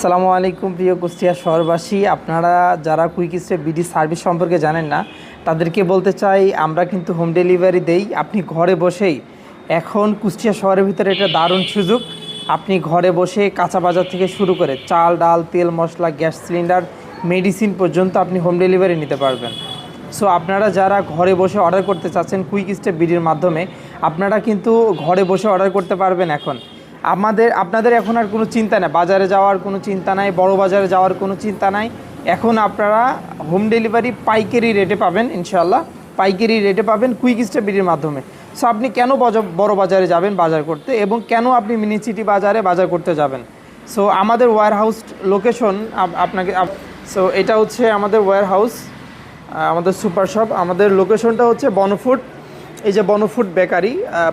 আসসালামু আলাইকুম প্রিয় কুষ্টিয়া শহরবাসী, আপনারা যারা কুইক স্টেপ বিডি সার্ভিস সম্পর্কে জানেন না তাদেরকে বলতে চাই, আমরা কিন্তু হোম ডেলিভারি দেই। আপনি ঘরে বসেই, এখন কুষ্টিয়া শহরের ভিতরে এটা দারুণ সুযোগ। আপনি ঘরে বসে কাঁচা বাজার থেকে শুরু করে চাল, ডাল, তেল, মশলা, গ্যাস সিলিন্ডার, মেডিসিন পর্যন্ত আপনি হোম ডেলিভারি নিতে পারবেন। সো আপনারা যারা ঘরে বসে অর্ডার করতে চাচ্ছেন কুইক স্টেপ বিডির মাধ্যমে, আপনারা কিন্তু ঘরে বসে অর্ডার করতে পারবেন। এখন আপনাদের এখন আর কোনো চিন্তা নেই, বাজারে যাওয়ার কোনো চিন্তা নাই, বড় বাজারে যাওয়ার কোনো চিন্তা নাই। এখন আপনারা হোম ডেলিভারি পাইকারি রেটে পাবেন, ইনশাআল্লাহ পাইকারি রেটে পাবেন কুইক স্টেপ বিডির মাধ্যমে। সো আপনি কেন বড় বাজারে যাবেন বাজার করতে, এবং কেন আপনি মিনি সিটি বাজারে বাজার করতে যাবেন? সো আমাদের ওয়্যার হাউস লোকেশন সো এটা হচ্ছে আমাদের ওয়্যার হাউস, আমাদের সুপার শপ। আমাদের লোকেশনটা হচ্ছে বনফুড, এই যে বনফুড বেকারি,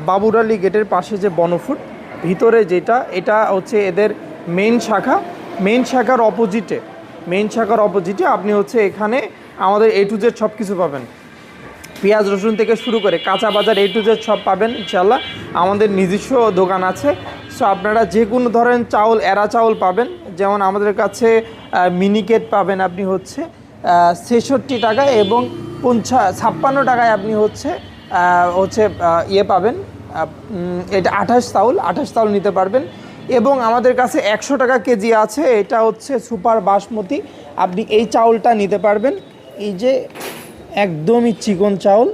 বাবুর আলী গেটের পাশে যে বনফুড ভিতরে যেটা, এটা হচ্ছে এদের মেইন শাখার অপোজিটে আপনি হচ্ছে এখানে আমাদের A to Z সব কিছু পাবেন। পেঁয়াজ রসুন থেকে শুরু করে কাঁচা বাজার A to Z সব পাবেন ইনশাল্লাহ। আমাদের নিজস্ব দোকান আছে। সো আপনারা যে কোনো ধরনের চাউল, এরা চাউল পাবেন, যেমন আমাদের কাছে মিনিকেট পাবেন আপনি হচ্ছে 66 টাকায়, এবং 56 টাকায় আপনি হচ্ছে ইয়ে পাবেন, এটা 28 চাউল নিতে পারবেন। এবং আমাদের কাছে 100 টাকা কেজি আছে, এটা হচ্ছে সুপার বাসমতি, আপনি এই চাউলটা নিতে পারবেন। এই যে একদমই চিকন চাউল,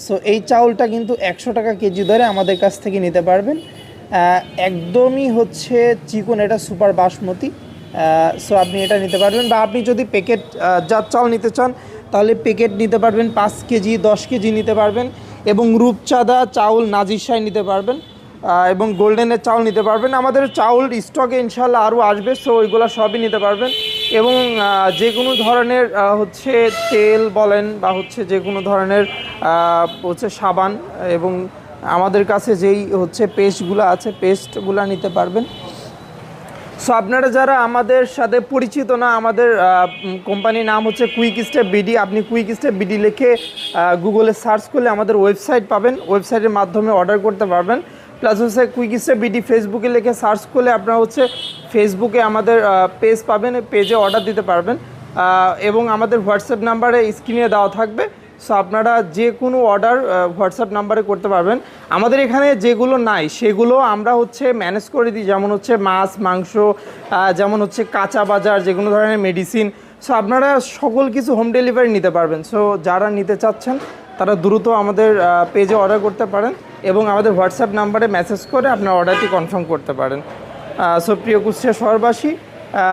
সো এই চাউলটা কিন্তু 100 টাকা কেজি ধরে আমাদের কাছ থেকে নিতে পারবেন। একদমই হচ্ছে চিকন, এটা সুপার বাসমতি। সো আপনি এটা নিতে পারবেন, বা আপনি যদি প্যাকেট জাত চাল নিতে চান তাহলে প্যাকেট নিতে পারবেন, 5 কেজি 10 কেজি নিতে পারবেন। এবং রূপচাঁদা চাউল নাজিরশাহী নিতে পারবেন, এবং গোল্ডেনের চাউল নিতে পারবেন। আমাদের চাউল স্টকে ইনশাল্লাহ আরও আসবে, সো ওইগুলো সবই নিতে পারবেন। এবং যে কোনো ধরনের হচ্ছে তেল বলেন, বা হচ্ছে যে কোনো ধরনের হচ্ছে সাবান, এবং আমাদের কাছে যেই হচ্ছে পেস্টগুলো আছে পেস্টগুলো নিতে পারবেন। সো আপনারা যারা আমাদের সাথে পরিচিত না, আমাদের কোম্পানির নাম হচ্ছে কুইক স্টেপ বিডি। আপনি কুইক স্টেপ বিডি লিখে গুগলে সার্চ করলে আমাদের ওয়েবসাইট পাবেন, ওয়েবসাইটের মাধ্যমে অর্ডার করতে পারবেন। প্লাস হচ্ছে কুইক স্টেপ বিডি ফেসবুকে লিখে সার্চ করলে আপনারা হচ্ছে ফেসবুকে আমাদের পেজ পাবেন, পেজে অর্ডার দিতে পারবেন। এবং আমাদের হোয়াটসঅ্যাপ নাম্বারে স্ক্রিনে দেওয়া থাকবে। সো আপনারা যে কোনো অর্ডার হোয়াটসঅ্যাপ নাম্বারে করতে পারবেন। আমাদের এখানে যেগুলো নাই সেগুলো আমরা হচ্ছে ম্যানেজ করে দিই, যেমন হচ্ছে মাছ, মাংস, যেমন হচ্ছে কাঁচা বাজার, যে কোনো ধরনের মেডিসিন। সো আপনারা সকল কিছু হোম ডেলিভারি নিতে পারবেন। সো যারা নিতে চাচ্ছেন তারা দ্রুত আমাদের পেজে অর্ডার করতে পারেন, এবং আমাদের হোয়াটসঅ্যাপ নাম্বারে মেসেজ করে আপনার অর্ডারটি কনফার্ম করতে পারেন। সো প্রিয় কুষ্টিয়া শহরবাসী,